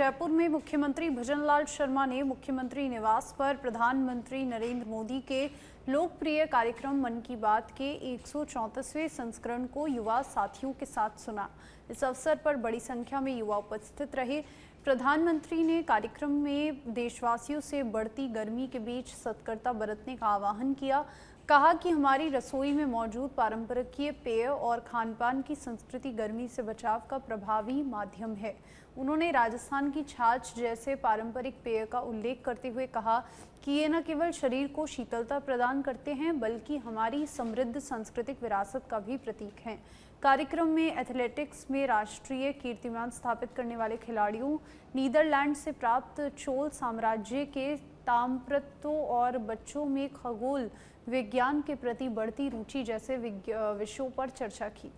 जयपुर में मुख्यमंत्री भजनलाल शर्मा ने मुख्यमंत्री निवास पर प्रधानमंत्री नरेंद्र मोदी के लोकप्रिय कार्यक्रम मन की बात के 134वें संस्करण को युवा साथियों के साथ सुना। इस अवसर पर बड़ी संख्या में युवा उपस्थित रहे। प्रधानमंत्री ने कार्यक्रम में देशवासियों से बढ़ती गर्मी के बीच सतर्कता बरतने का आह्वान किया। कहा कि हमारी रसोई में मौजूद पारंपरिक पेय और खानपान की संस्कृति गर्मी से बचाव का प्रभावी माध्यम है। उन्होंने राजस्थान की छाछ जैसे पारंपरिक पेय का उल्लेख करते हुए कहा कि ये न केवल शरीर को शीतलता प्रदान करते हैं बल्कि हमारी समृद्ध सांस्कृतिक विरासत का भी प्रतीक हैं। कार्यक्रम में एथलेटिक्स में राष्ट्रीय कीर्तिमान स्थापित करने वाले खिलाड़ियों, नीदरलैंड से प्राप्त चोल साम्राज्य के ताम्रपत्रों और बच्चों में खगोल विज्ञान के प्रति बढ़ती रुचि जैसे विषयों पर चर्चा की।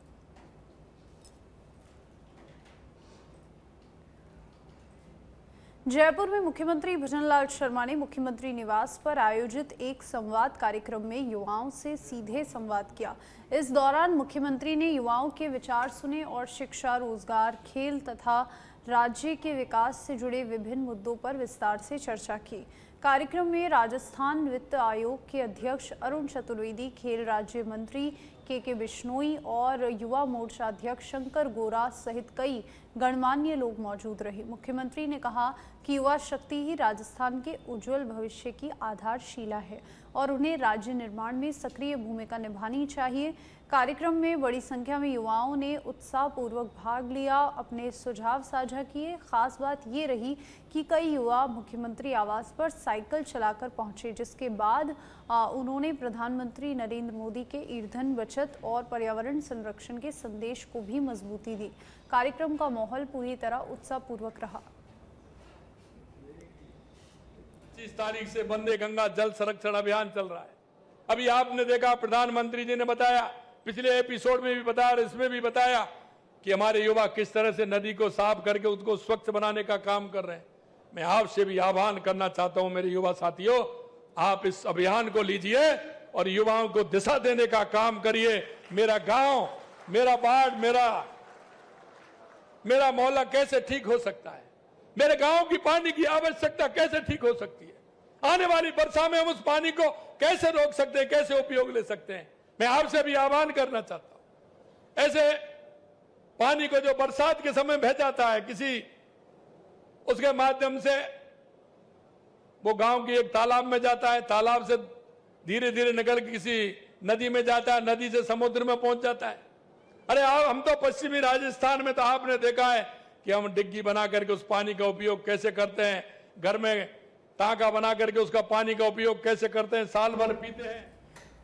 जयपुर में मुख्यमंत्री भजनलाल शर्मा ने मुख्यमंत्री निवास पर आयोजित एक संवाद कार्यक्रम में युवाओं से सीधे संवाद किया। इस दौरान मुख्यमंत्री ने युवाओं के विचार सुने और शिक्षा, रोजगार, खेल तथा राज्य के विकास से जुड़े विभिन्न मुद्दों पर विस्तार से चर्चा की। कार्यक्रम में राजस्थान वित्त आयोग के अध्यक्ष अरुण चतुर्वेदी, खेल राज्य मंत्री के बिश्नोई और युवा मोर्चा अध्यक्ष शंकर गोरा सहित कई गणमान्य लोग मौजूद रहे। मुख्यमंत्री ने कहा कि युवा शक्ति ही राजस्थान के उज्जवल भविष्य की आधारशिला है और उन्हें राज्य निर्माण में सक्रिय भूमिका निभानी चाहिए। कार्यक्रम में बड़ी संख्या में युवाओं ने उत्साहपूर्वक भाग लिया, अपने सुझाव साझा किए। खास बात ये रही कि कई युवा मुख्यमंत्री आवास पर साइकिल चलाकर पहुंचे, जिसके बाद उन्होंने प्रधानमंत्री नरेंद्र मोदी के ईंधन बचत और पर्यावरण संरक्षण के संदेश को भी मजबूती दी। कार्यक्रम का माहौल पूरी तरह उत्साहपूर्वक रहा। 25 तारीख से वंदे गंगा जल संरक्षण अभियान चल रहा है। अभी आपने देखा, प्रधानमंत्री जी ने बताया, पिछले एपिसोड में भी बताया और इसमें भी बताया कि हमारे युवा किस तरह से नदी को साफ करके उसको स्वच्छ बनाने का काम कर रहे हैं। मैं आपसे भी आह्वान करना चाहता हूं, मेरे युवा साथियों, आप इस अभियान को लीजिए और युवाओं को दिशा देने का काम करिए। मेरा गांव, मेरा वार्ड, मेरा मोहल्ला कैसे ठीक हो सकता है, मेरे गांव की पानी की आवश्यकता कैसे ठीक हो सकती है, आने वाली वर्षा में हम उस पानी को कैसे रोक सकते हैं, कैसे उपयोग ले सकते हैं। मैं आपसे भी आह्वान करना चाहता हूं, ऐसे पानी को जो बरसात के समय बह जाता है किसी, उसके माध्यम से वो गांव की एक तालाब में जाता है, तालाब से धीरे धीरे निकल के किसी नदी में जाता है, नदी से समुद्र में पहुंच जाता है। अरे हम तो पश्चिमी राजस्थान में तो आपने देखा है कि हम डिग्गी बना करके उस पानी का उपयोग कैसे करते हैं, घर में टांका बना करके उसका पानी का उपयोग कैसे करते हैं, साल भर पीते हैं।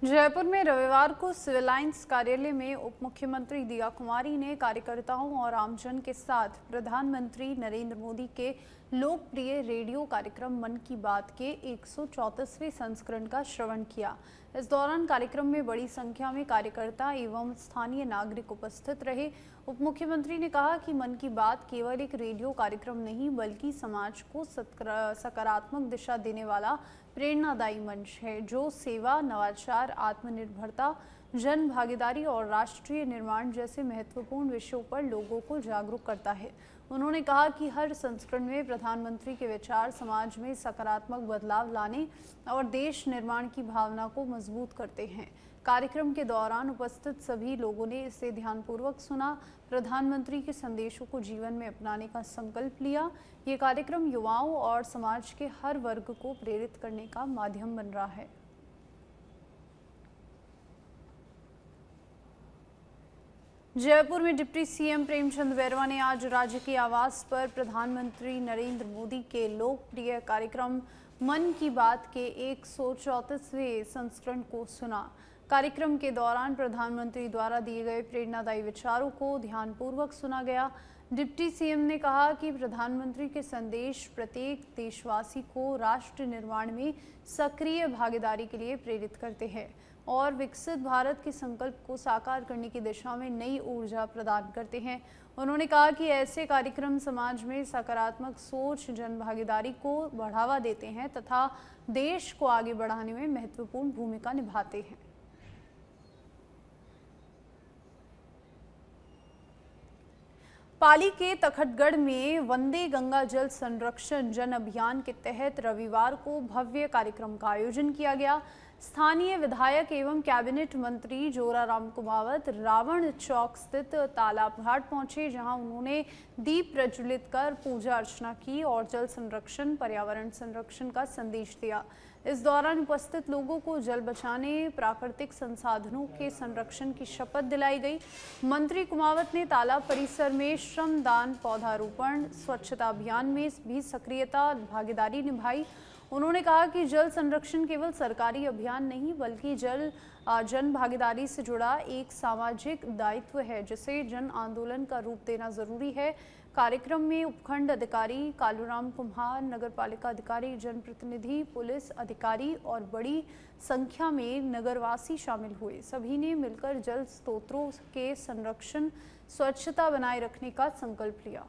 जयपुर में रविवार को सिविल लाइंस कार्यालय में उप मुख्यमंत्री दिया कुमारी ने कार्यकर्ताओं और आमजन के साथ प्रधानमंत्री नरेंद्र मोदी के लोकप्रिय रेडियो कार्यक्रम मन की बात के 134वें संस्करण का श्रवण किया। इस दौरान कार्यक्रम में बड़ी संख्या में कार्यकर्ता एवं स्थानीय नागरिक उपस्थित रहे। उप मुख्यमंत्री ने कहा कि मन की बात केवल एक रेडियो कार्यक्रम नहीं बल्कि समाज को सकारात्मक दिशा देने वाला प्रेरणादायी मंच है, जो सेवा, नवाचार, आत्मनिर्भरता, जन भागीदारी और राष्ट्रीय निर्माण जैसे महत्वपूर्ण विषयों पर लोगों को जागरूक करता है। उन्होंने कहा कि हर संस्करण में प्रधानमंत्री के विचार समाज में सकारात्मक बदलाव लाने और देश निर्माण की भावना को मजबूत करते हैं। कार्यक्रम के दौरान उपस्थित सभी लोगों ने इसे ध्यानपूर्वक सुना, प्रधानमंत्री के संदेशों को जीवन में अपनाने का संकल्प लिया। ये कार्यक्रम युवाओं और समाज के हर वर्ग को प्रेरित करने का माध्यम बन रहा है। जयपुर में डिप्टी सीएम प्रेमचंद बैरवा ने आज राज्य के आवास पर प्रधानमंत्री नरेंद्र मोदी के लोकप्रिय कार्यक्रम मन की बात के 134वें संस्करण को सुना। कार्यक्रम के दौरान प्रधानमंत्री द्वारा दिए गए प्रेरणादायी विचारों को ध्यानपूर्वक सुना गया। डिप्टी सीएम ने कहा कि प्रधानमंत्री के संदेश प्रत्येक देशवासी को राष्ट्र निर्माण में सक्रिय भागीदारी के लिए प्रेरित करते हैं और विकसित भारत के संकल्प को साकार करने की दिशा में नई ऊर्जा प्रदान करते हैं। उन्होंने कहा कि ऐसे कार्यक्रम समाज में सकारात्मक सोच, जन भागीदारी को बढ़ावा देते हैं तथा देश को आगे बढ़ाने में महत्वपूर्ण भूमिका निभाते हैं। पाली के तखतगढ़ में वंदे गंगा जल संरक्षण जन अभियान के तहत रविवार को भव्य कार्यक्रम का आयोजन किया गया। स्थानीय विधायक एवं कैबिनेट मंत्री जोराराम कुमावत रावण चौक स्थित तालाब घाट पहुंचे, जहां उन्होंने दीप प्रज्वलित कर पूजा अर्चना की और जल संरक्षण पर्यावरण संरक्षण का संदेश दिया। इस दौरान उपस्थित लोगों को जल बचाने, प्राकृतिक संसाधनों के संरक्षण की शपथ दिलाई गई। मंत्री कुमावत ने तालाब परिसर में श्रमदान, पौधारोपण, स्वच्छता अभियान में भी सक्रियता भागीदारी निभाई। उन्होंने कहा कि जल संरक्षण केवल सरकारी अभियान नहीं बल्कि जन भागीदारी से जुड़ा एक सामाजिक दायित्व है, जिसे जन आंदोलन का रूप देना जरूरी है। कार्यक्रम में उपखंड अधिकारी कालूराम कुम्हार, नगरपालिका अधिकारी, जनप्रतिनिधि, पुलिस अधिकारी और बड़ी संख्या में नगरवासी शामिल हुए। सभी ने मिलकर जल स्रोतों के संरक्षण, स्वच्छता बनाए रखने का संकल्प लिया।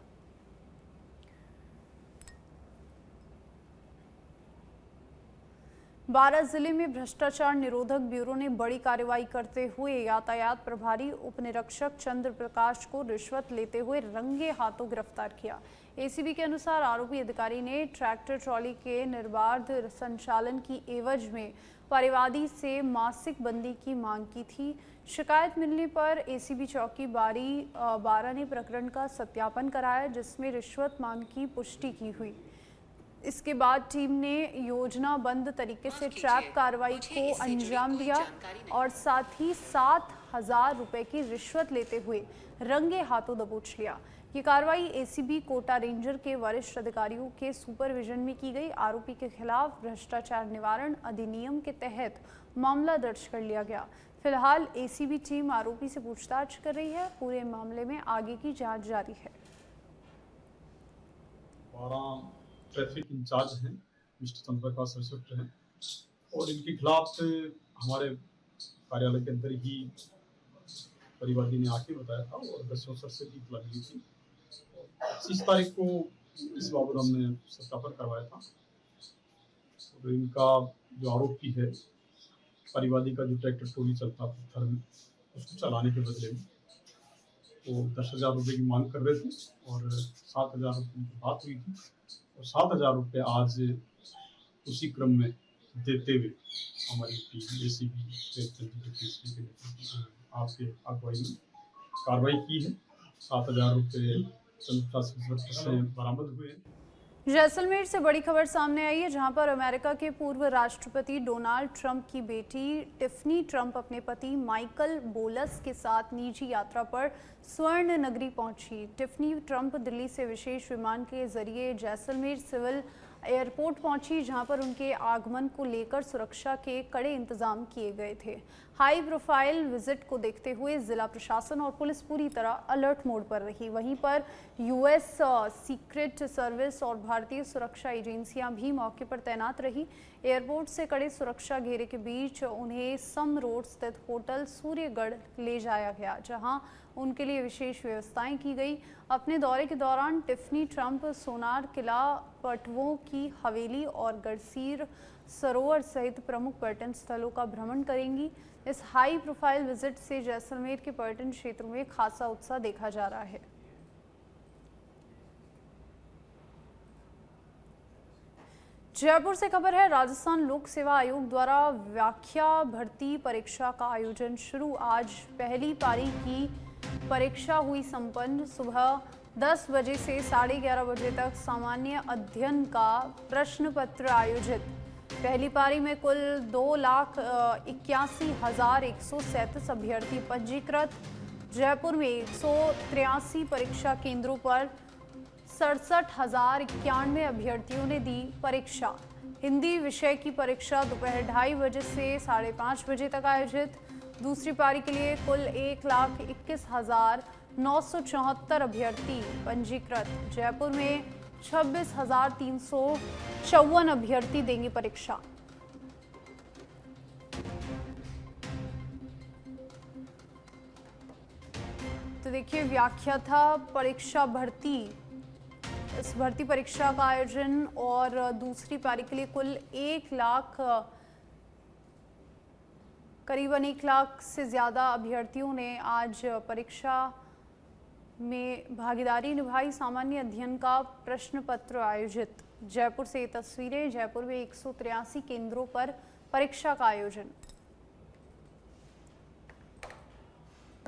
बारां जिले में भ्रष्टाचार निरोधक ब्यूरो ने बड़ी कार्रवाई करते हुए यातायात प्रभारी उप निरीक्षक चंद्र प्रकाश को रिश्वत लेते हुए रंगे हाथों गिरफ्तार किया। एसीबी के अनुसार आरोपी अधिकारी ने ट्रैक्टर ट्रॉली के निर्बाध संचालन की एवज में परिवादी से मासिक बंदी की मांग की थी। शिकायत मिलने पर एसीबी चौकी बारां ने प्रकरण का सत्यापन कराया, जिसमें रिश्वत मांग की पुष्टि की हुई। इसके बाद टीम ने योजनाबद्ध तरीके से ट्रैप कार्रवाई को अंजाम दिया और साथ ही 7,000 रुपए की रिश्वत लेते हुए रंगे हाथों दबोच लिया। ये कार्रवाई एसीबी कोटा रेंजर के वरिष्ठ अधिकारियों के सुपरविजन में की गई। आरोपी के खिलाफ भ्रष्टाचार निवारण अधिनियम के तहत मामला दर्ज कर लिया गया। फिलहाल एसीबी टीम आरोपी से पूछताछ कर रही है। पूरे मामले में आगे की जांच जारी है। ट्रैफिक इंचार्ज हैं मिस्टर चंद्र प्रकाश रिश्वत हैं और इनके खिलाफ हमारे कार्यालय के अंदर ही परिवादी ने आके बताया था और 10 से की इतला मिली थी। 30 तारीख को इस बाबत हमने सत्यापन करवाया था और इनका जो आरोपी है परिवादी का जो ट्रैक्टर ट्रॉली चलता था उसको चलाने के बदले में वो 10,000 रुपये की मांग कर रहे थे और 7,000 रुपये की बात हुई थी और 7,000 रुपये आज उसी क्रम में देते हुए हमारी टीम एसीबी आपके अगुवाई में कार्रवाई की है। 7,000 रुपये से बरामद हुए। जैसलमेर से बड़ी खबर सामने आई है, जहां पर अमेरिका के पूर्व राष्ट्रपति डोनाल्ड ट्रंप की बेटी टिफनी ट्रंप अपने पति माइकल बोलस के साथ निजी यात्रा पर स्वर्ण नगरी पहुंची। टिफनी ट्रंप दिल्ली से विशेष विमान के जरिए जैसलमेर सिविल एयरपोर्ट पहुंची, जहां पर उनके आगमन को लेकर सुरक्षा के कड़े इंतजाम किए गए थे। हाई प्रोफाइल विजिट को देखते हुए जिला प्रशासन और पुलिस पूरी तरह अलर्ट मोड पर रही। वहीं पर यूएस सीक्रेट सर्विस और भारतीय सुरक्षा एजेंसियां भी मौके पर तैनात रही। एयरपोर्ट से कड़े सुरक्षा घेरे के बीच उन्हें सम रोड स्थित होटल सूर्यगढ़ ले जाया गया, जहां उनके लिए विशेष व्यवस्थाएं की गई। अपने दौरे के दौरान टिफनी ट्रंप सोनार किला, पटवों की हवेली और गढ़सीर सरोवर सहित प्रमुख पर्यटन स्थलों का भ्रमण करेंगी। इस हाई प्रोफाइल विजिट से जैसलमेर के पर्यटन क्षेत्र में खासा उत्साह देखा जा रहा है। जयपुर से खबर है, राजस्थान लोक सेवा आयोग द्वारा व्याख्या भर्ती परीक्षा का आयोजन शुरू। आज पहली पारी की परीक्षा हुई संपन्न। सुबह 10 बजे से 11:30 बजे तक सामान्य अध्ययन का प्रश्न पत्र आयोजित। पहली पारी में कुल 2,81,137 अभ्यर्थी पंजीकृत। जयपुर में 183 परीक्षा केंद्रों पर 67,091 अभ्यर्थियों ने दी परीक्षा। हिंदी विषय की परीक्षा दोपहर 2:30 बजे से 5:30 बजे तक आयोजित। दूसरी पारी के लिए कुल 1,21,974 अभ्यर्थी पंजीकृत। जयपुर में 26,354 अभ्यर्थी देंगे परीक्षा। तो देखिए, व्याख्याता परीक्षा भर्ती, इस भर्ती परीक्षा का आयोजन और दूसरी पारी के लिए कुल करीबन 1 लाख से ज़्यादा अभ्यर्थियों ने आज परीक्षा में भागीदारी निभाई, सामान्य अध्ययन का प्रश्न पत्र आयोजित। जयपुर से ये तस्वीरें। जयपुर में 183 केंद्रों पर परीक्षा का आयोजन।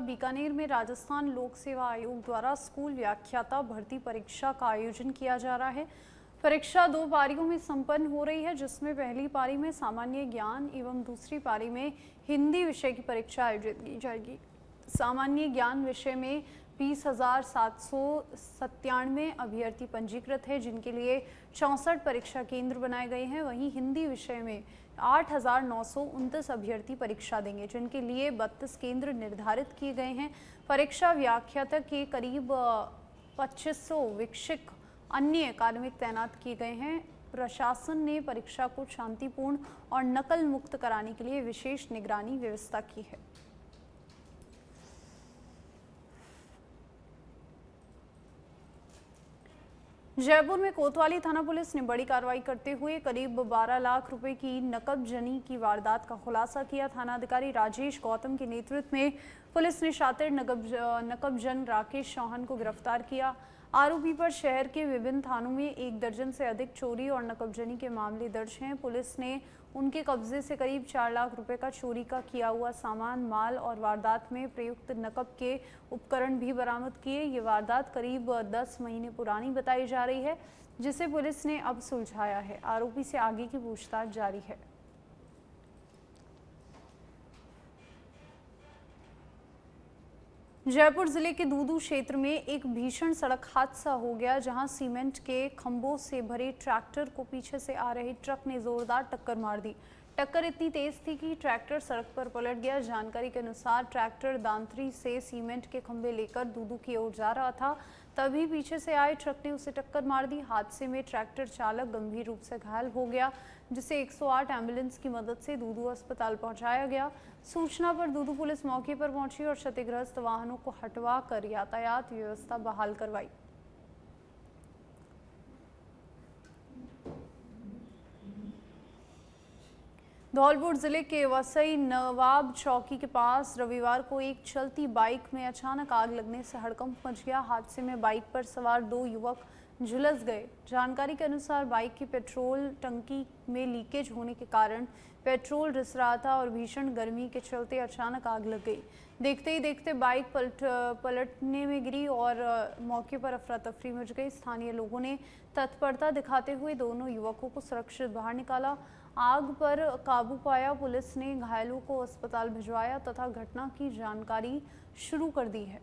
बीकानेर में राजस्थान लोक सेवा आयोग द्वारा स्कूल व्याख्याता भर्ती परीक्षा का आयोजन किया जा रहा है। परीक्षा 2 पारियों में संपन्न हो रही है, जिसमें पहली पारी में सामान्य ज्ञान एवं दूसरी पारी में हिंदी विषय की परीक्षा आयोजित की जाएगी। सामान्य ज्ञान विषय में 20,797 अभ्यर्थी पंजीकृत है, जिनके लिए 64 परीक्षा केंद्र बनाए गए हैं। वहीं हिंदी विषय में 8,929 अभ्यर्थी परीक्षा देंगे, जिनके लिए 32 केंद्र निर्धारित किए गए हैं। परीक्षा व्याख्याता के करीब 2500 शिक्षक अन्य कार्मिक तैनात किए गए हैं। प्रशासन ने परीक्षा को शांतिपूर्ण और नकल मुक्त कराने के लिए विशेष निगरानी व्यवस्था की है। जयपुर में कोतवाली थाना पुलिस ने बड़ी कार्रवाई करते हुए करीब 12 लाख रुपए की नकबजनी की वारदात का खुलासा किया। थानाधिकारी राजेश गौतम के नेतृत्व में पुलिस ने शातिर नकबजन राकेश चौहान को गिरफ्तार किया। आरोपी पर शहर के विभिन्न थानों में 1 दर्जन से अधिक चोरी और नकबजनी के मामले दर्ज हैं। पुलिस ने उनके कब्जे से करीब 4 लाख रुपए का चोरी का किया हुआ सामान, माल और वारदात में प्रयुक्त नकब के उपकरण भी बरामद किए। ये वारदात करीब 10 महीने पुरानी बताई जा रही है, जिसे पुलिस ने अब सुलझाया है। आरोपी से आगे की पूछताछ जारी है। जयपुर जिले के दूदू क्षेत्र में एक भीषण सड़क हादसा हो गया, जहां सीमेंट के खंभों से भरे ट्रैक्टर को पीछे से आ रहे ट्रक ने जोरदार टक्कर मार दी। टक्कर इतनी तेज थी कि ट्रैक्टर सड़क पर पलट गया। जानकारी के अनुसार ट्रैक्टर दांतरी से सीमेंट के खंभे लेकर दूदू की ओर जा रहा था, तभी पीछे से आए ट्रक ने उसे टक्कर मार दी। हादसे में ट्रैक्टर चालक गंभीर रूप से घायल हो गया, जिसे 108 एम्बुलेंस की मदद से दूदू अस्पताल पहुंचाया गया। सूचना पर दूदू पुलिस मौके पर पहुंची और क्षतिग्रस्त वाहनों को हटवा कर यातायात व्यवस्था बहाल करवाई। धौलपुर जिले के वसई नवाब चौकी के पास रविवार को एक चलती बाइक में अचानक आग लगने से हड़कंप मच गया। हादसे में बाइक पर सवार 2 युवक झुलस गए। जानकारी के अनुसार बाइक की पेट्रोल टंकी में लीकेज होने के कारण पेट्रोल रिस रहा था और भीषण गर्मी के चलते अचानक आग लग गई। देखते ही देखते बाइक पलटने में गिरी और मौके पर अफरा तफरी मच गई। स्थानीय लोगों ने तत्परता दिखाते हुए दोनों युवकों को सुरक्षित बाहर निकाला। आग पर काबू पाया। पुलिस ने घायलों को अस्पताल भिजवाया तथा घटना की जानकारी शुरू कर दी है।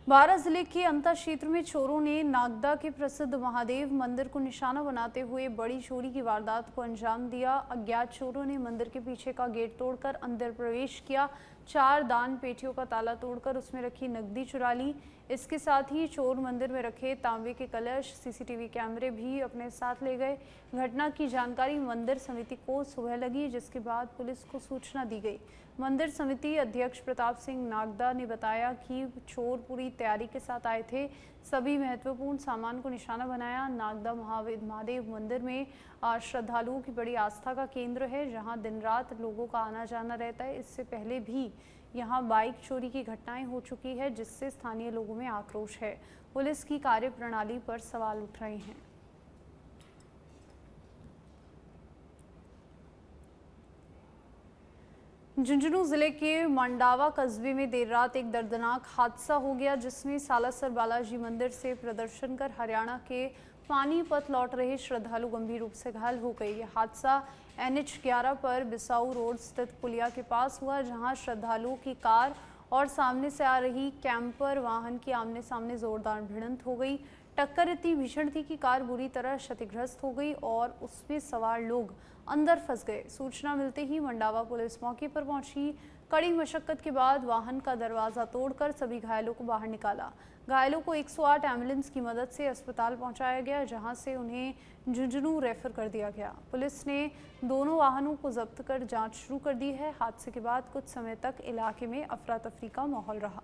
बारां जिले के अंता क्षेत्र में चोरों ने नागदा के प्रसिद्ध महादेव मंदिर को निशाना बनाते हुए बड़ी चोरी की वारदात को अंजाम दिया। अज्ञात चोरों ने मंदिर के पीछे का गेट तोड़कर अंदर प्रवेश किया। 4 दान पेटियों का ताला तोड़कर उसमें रखी नकदी चुरा ली। इसके साथ ही चोर मंदिर में रखे तांबे के कलश, सीसीटीवी कैमरे भी अपने साथ ले गए। घटना की जानकारी मंदिर समिति को सुबह लगी, जिसके बाद पुलिस को सूचना दी गई। मंदिर समिति अध्यक्ष प्रताप सिंह नागदा ने बताया कि चोर पूरी तैयारी के साथ आए थे। सभी महत्वपूर्ण सामान को निशाना बनाया। नागदा महादेव मंदिर में श्रद्धालुओं की बड़ी आस्था का केंद्र है, जहां दिन रात लोगों का आना जाना रहता है। इससे पहले भी यहां बाइक चोरी की घटनाएं हो चुकी है, जिससे स्थानीय लोगों में आक्रोश है। पुलिस की कार्यप्रणाली पर सवाल उठ रहे हैं। झुंझुनू जिले के मंडावा कस्बे में देर रात एक दर्दनाक हादसा हो गया, जिसमें सालासर बालाजी मंदिर से प्रदर्शन कर हरियाणा के पानीपत लौट रहे श्रद्धालु गंभीर रूप से घायल हो गए। यह हादसा NH 11 पर बिसाऊ रोड स्थित पुलिया के पास हुआ, जहां श्रद्धालुओं की कार और सामने से आ रही कैंपर वाहन की आमने सामने जोरदार भिड़ंत हो गई। टक्कर इतनी भीषण थी कि कार बुरी तरह क्षतिग्रस्त हो गई और उसमें सवार लोग अंदर फंस गए। सूचना मिलते ही मंडावा पुलिस मौके पर पहुंची। कड़ी मशक्कत के बाद वाहन का दरवाजा तोड़कर सभी घायलों को बाहर निकाला। घायलों को 108 एम्बुलेंस की मदद से अस्पताल पहुंचाया गया, जहां से उन्हें झुंझुनू रेफर कर दिया गया। पुलिस ने दोनों वाहनों को जब्त कर जांच शुरू कर दी है। हादसे के बाद कुछ समय तक इलाके में अफरा तफरी का माहौल रहा।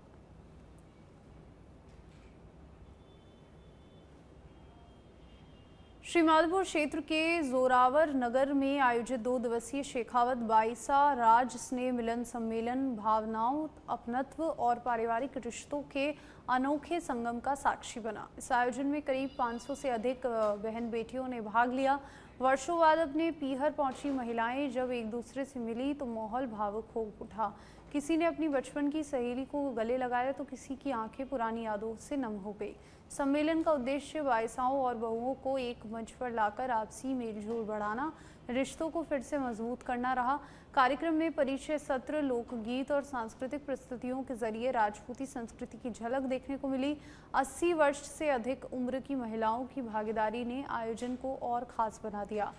श्रीमाधोपुर क्षेत्र के जोरावर नगर में आयोजित 2 दिवसीय शेखावत बाईसा राज स्नेह मिलन सम्मेलन भावनाओं, अपनत्व और पारिवारिक रिश्तों के अनोखे संगम का साक्षी बना। इस आयोजन में करीब 500 से अधिक बहन बेटियों ने भाग लिया। वर्षों बाद अपने पीहर पहुंची महिलाएं जब एक दूसरे से मिली तो माहौल भावुक हो उठा। किसी ने अपनी बचपन की सहेली को गले लगाया तो किसी की आंखें पुरानी यादों से नम हो गई। सम्मेलन का उद्देश्य बाईसाओं और बहुओं को एक मंच पर लाकर आपसी मेलजोल बढ़ाना, रिश्तों को फिर से मजबूत करना रहा। कार्यक्रम में परिचय सत्र, लोकगीत और सांस्कृतिक प्रस्तुतियों के जरिए राजपूती संस्कृति की झलक देखने को मिली। 80 वर्ष से अधिक उम्र की महिलाओं की भागीदारी ने आयोजन को और खास बना दिया।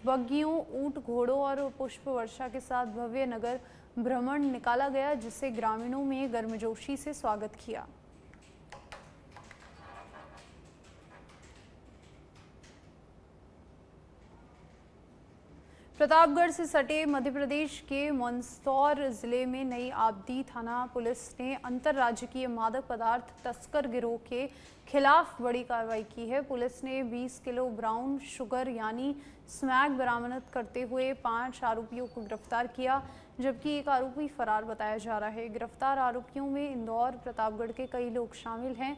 बग्गियों, ऊंट, घोड़ों और पुष्प वर्षा के साथ भव्य नगर भ्रमण निकाला गया, जिसे ग्रामीणों में गर्मजोशी से स्वागत किया। प्रतापगढ़ से सटे मध्य प्रदेश के मंदसौर जिले में नई आबदी थाना पुलिस ने अंतर्राज्यीय मादक पदार्थ तस्कर गिरोह के खिलाफ बड़ी कार्रवाई की है। पुलिस ने 20 किलो ब्राउन शुगर यानी स्मैक बरामद करते हुए 5 आरोपियों को गिरफ्तार किया, जबकि एक आरोपी फरार बताया जा रहा है। गिरफ्तार आरोपियों में इंदौर, प्रतापगढ़ के कई लोग शामिल हैं।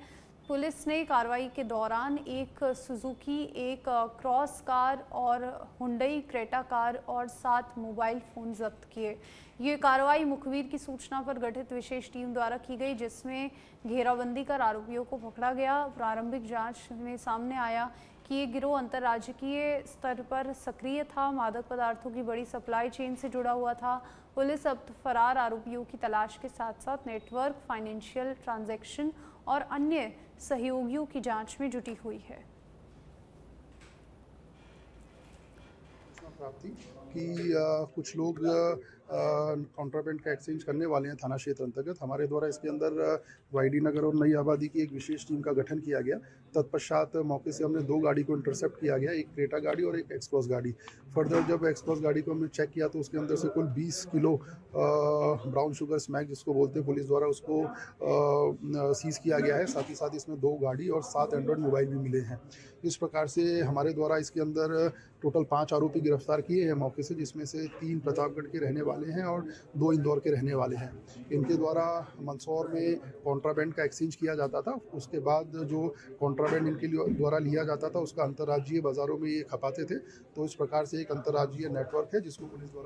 पुलिस ने कार्रवाई के दौरान एक सुजुकी, एक क्रॉस कार और हुंडई क्रेटा कार और 7 मोबाइल फ़ोन जब्त किए। ये कार्रवाई मुखबिर की सूचना पर गठित विशेष टीम द्वारा की गई, जिसमें घेराबंदी कर आरोपियों को पकड़ा गया। प्रारंभिक जांच में सामने आया कि ये गिरोह अंतर्राज्यीय स्तर पर सक्रिय था, मादक पदार्थों की बड़ी सप्लाई चेन से जुड़ा हुआ था। पुलिस अब फरार आरोपियों की तलाश के साथ साथ नेटवर्क, फाइनेंशियल ट्रांजैक्शन और अन्य सहयोगियों की जांच में जुटी हुई है। प्राप्ति कि कुछ लोग कॉन्ट्राबैंड का एक्सचेंज करने वाले हैं थाना क्षेत्र अंतर्गत। हमारे द्वारा इसके अंदर वाईडी नगर और नई आबादी की एक विशेष टीम का गठन किया गया। तत्पश्चात मौके से हमने 2 गाड़ी को इंटरसेप्ट किया गया, एक क्रेटा गाड़ी और एक एक्सप्रेस गाड़ी। फर्दर जब एक्सप्रेस गाड़ी को हमने चेक किया तो उसके अंदर से कुल 20 किलो ब्राउन शुगर स्मैक जिसको बोलते हैं, पुलिस द्वारा उसको सीज किया गया है। साथ ही साथ इसमें 2 गाड़ी और 7 एंड्रॉयड मोबाइल भी मिले हैं। इस प्रकार से हमारे द्वारा इसके अंदर टोटल 5 आरोपी गिरफ्तार किए हैं मौके से, जिसमें से 3 प्रतापगढ़ के रहने वाले हैं और 2 इंदौर के रहने वाले हैं। इनके द्वारा मंदसौर में कॉन्ट्राबैंड का एक्सचेंज किया जाता था। उसके बाद जो कॉन्ट्राबैंड इनके द्वारा लिया जाता था उसका अंतर्राज्यीय बाज़ारों में ये खपाते थे। तो इस प्रकार से एक अंतर्राज्यीय नेटवर्क है जिसको पुलिस द्वारा